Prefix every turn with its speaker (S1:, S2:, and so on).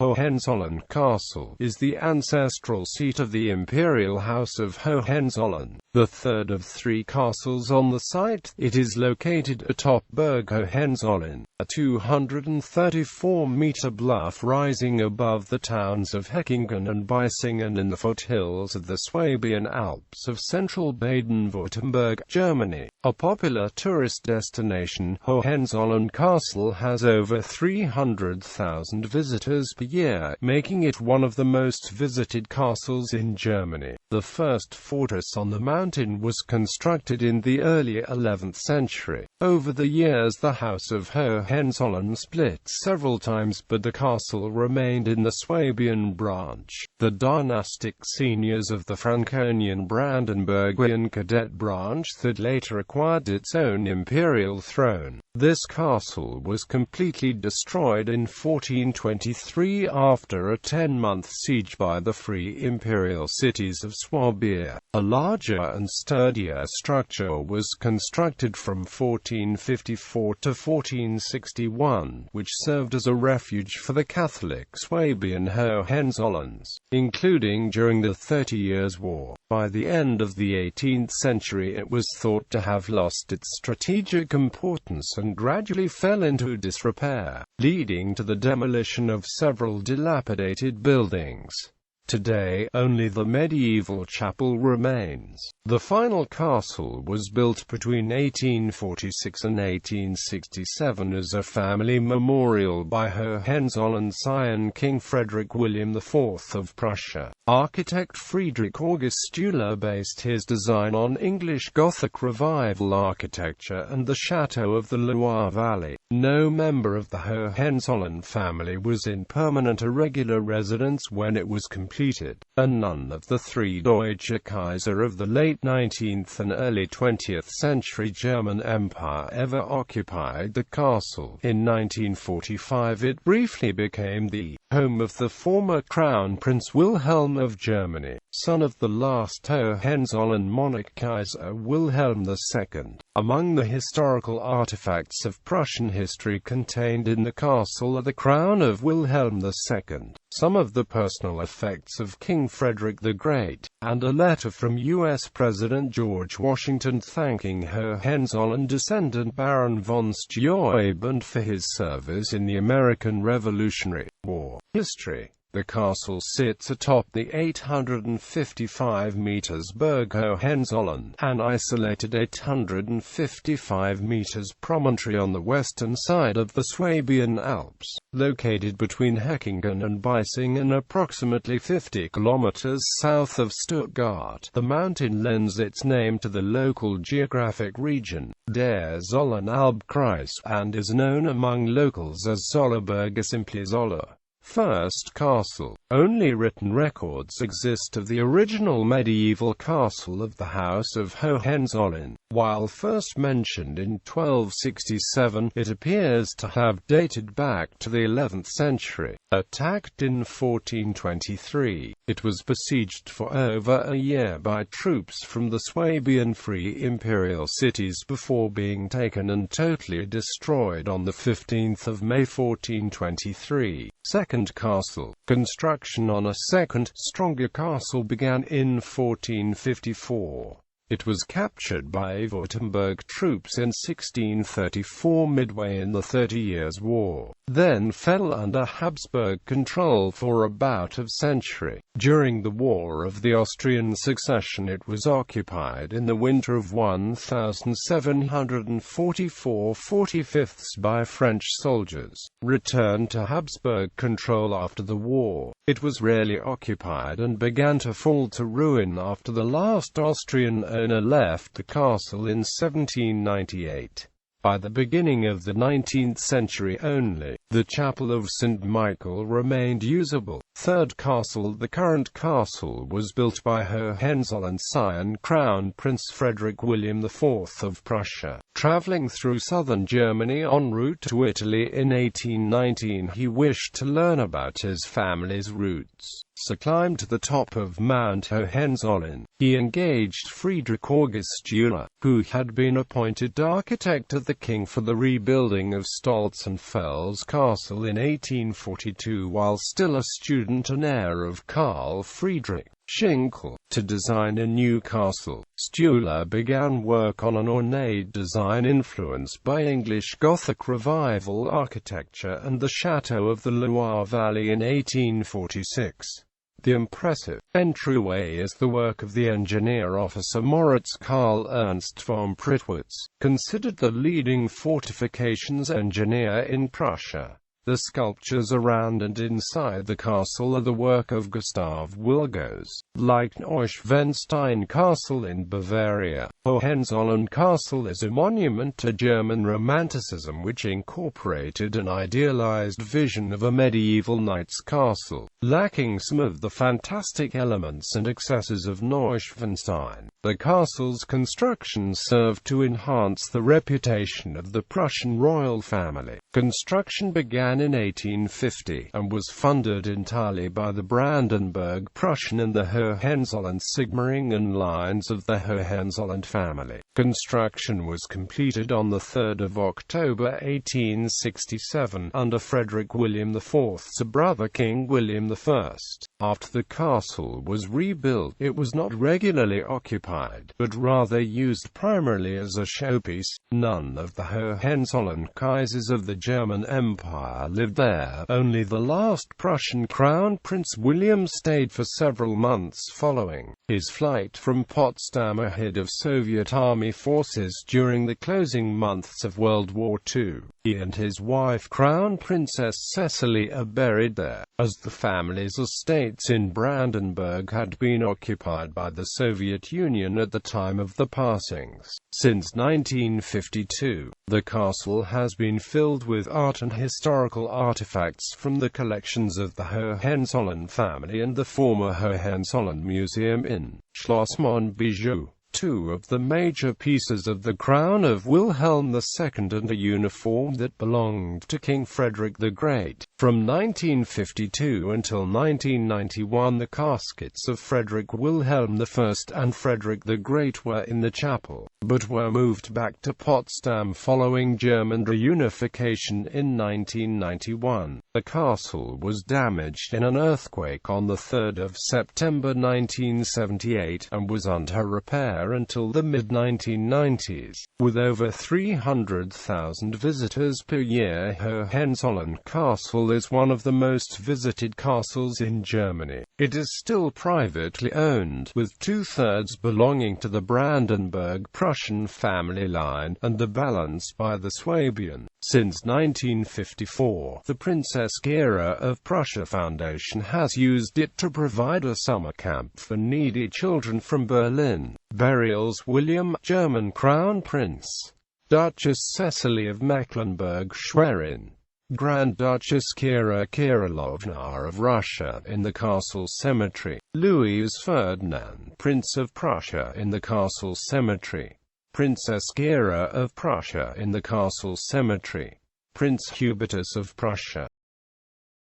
S1: Hohenzollern Castle is the ancestral seat of the imperial House of Hohenzollern, the third of three castles on the site. It is located atop Berg Hohenzollern, a 234-meter bluff rising above the towns of Hechingen and Bisingen in the foothills of the Swabian Alps of central Baden-Württemberg, Germany. A popular tourist destination, Hohenzollern Castle has over 300,000 visitors per year, making it one of the most visited castles in Germany. The first fortress on the mountain was constructed in the early 11th century. Over the years the House of Hohenzollern split several times, but the castle remained in the Swabian branch. The dynastic seniors of the Franconian Brandenburgian cadet branch that later acquired its own imperial throne. This castle was completely destroyed in 1423 after a 10-month siege by the free imperial cities of Swabia. A larger and sturdier structure was constructed from 1454 to 1461, which served as a refuge for the Catholic Swabian Hohenzollerns, including during the 30 Years' War. By the end of the 18th century it was thought to have lost its strategic importance and gradually fell into disrepair, leading to the demolition of several dilapidated buildings. Today, only the medieval chapel remains. The final castle was built between 1846 and 1867 as a family memorial by Hohenzollern scion King Frederick William IV of Prussia. Architect Friedrich August Stüler based his design on English Gothic Revival architecture and the chateau of the Loire Valley. No member of the Hohenzollern family was in permanent irregular residence when it was completed, and none of the three Deutsche Kaiser of the late 19th and early 20th century German Empire ever occupied the castle. In 1945 it briefly became the home of the former Crown Prince Wilhelm of Germany, son of the last Hohenzollern monarch Kaiser Wilhelm II. Among the historical artifacts of Prussian history contained in the castle are the crown of Wilhelm II, some of the personal effects of King Frederick the Great, and a letter from U.S. President George Washington thanking Hohenzollern descendant Baron von Steuben for his service in the American Revolutionary War. History. The castle sits atop the 855 meters Berg Hohenzollern, an isolated 855 meters promontory on the western side of the Swabian Alps, located between Hechingen and Bisingen, approximately 50 kilometers south of Stuttgart. The mountain lends its name to the local geographic region, der Zollernalbkreis, and is known among locals as Zollerberg, simply Zoller. First castle. Only written records exist of the original medieval castle of the House of Hohenzollern. While first mentioned in 1267, it appears to have dated back to the 11th century. Attacked in 1423, it was besieged for over a year by troops from the Swabian Free Imperial cities before being taken and totally destroyed on the 15th of May 1423. Second castle. Construction on a second, stronger castle began in 1454. It was captured by Württemberg troops in 1634 midway in the 30 Years' War, then fell under Habsburg control for about a century. During the War of the Austrian Succession it was occupied in the winter of 1744-45 by French soldiers. Returned to Habsburg control after the war, it was rarely occupied and began to fall to ruin after the last Austrian owner left the castle in 1798. By the beginning of the 19th century only, the chapel of St. Michael remained usable. Third castle. The current castle was built by Hohenzollern scion Crown Prince Frederick William IV of Prussia. Traveling through southern Germany en route to Italy in 1819, he wished to learn about his family's roots. climbed to the top of Mount Hohenzollern. He engaged Friedrich August Euler, who had been appointed architect of the king for the rebuilding of Stolzenfels Castle in 1842 while still a student and heir of Karl Friedrich Schinkel, to design a new castle. Euler began work on an ornate design influenced by English Gothic Revival architecture and the Chateau of the Loire Valley in 1846. The impressive entryway is the work of the engineer officer Moritz Karl Ernst von Prittwitz, considered the leading fortifications engineer in Prussia. The sculptures around and inside the castle are the work of Gustav Wilgers. Like Neuschwanstein Castle in Bavaria, Hohenzollern Castle is a monument to German Romanticism which incorporated an idealized vision of a medieval knight's castle, lacking some of the fantastic elements and excesses of Neuschwanstein. The castle's construction served to enhance the reputation of the Prussian royal family. Construction began in 1850, and was funded entirely by the Brandenburg Prussian and the Hohenzollern-Sigmaringen lines of the Hohenzollern family. Construction was completed on 3 October 1867, under Frederick William IV's brother King William I. After the castle was rebuilt, it was not regularly occupied, but rather used primarily as a showpiece. None of the Hohenzollern Kaisers of the German Empire lived there. Only the last Prussian Crown Prince William stayed for several months following his flight from Potsdam ahead of Soviet Army forces during the closing months of World War II. He and his wife Crown Princess Cecily are buried there, as the family's estates in Brandenburg had been occupied by the Soviet Union at the time of the passings. Since 1952, the castle has been filled with art and historical artifacts from the collections of the Hohenzollern family and the former Hohenzollern Museum in Schloss Monbijou. Two of the major pieces of the crown of Wilhelm II and a uniform that belonged to King Frederick the Great. From 1952 until 1991, the caskets of Frederick Wilhelm I and Frederick the Great were in the chapel, but were moved back to Potsdam following German reunification in 1991. The castle was damaged in an earthquake on 3 September 1978, and was under repair until the mid-1990s. With over 300,000 visitors per year, Hohenzollern Castle is one of the most visited castles in Germany. It is still privately owned, with 2/3 belonging to the Brandenburg Prussian family line, and the balance by the Swabian. Since 1954, the Princess Kira of Prussia Foundation has used it to provide a summer camp for needy children from Berlin. Burials: William, German Crown Prince. Duchess Cecily of Mecklenburg-Schwerin. Grand Duchess Kira Kirilovna of Russia in the Castle Cemetery. Louis Ferdinand, Prince of Prussia in the Castle Cemetery. Princess Kira of Prussia in the Castle Cemetery. Prince Hubertus of Prussia.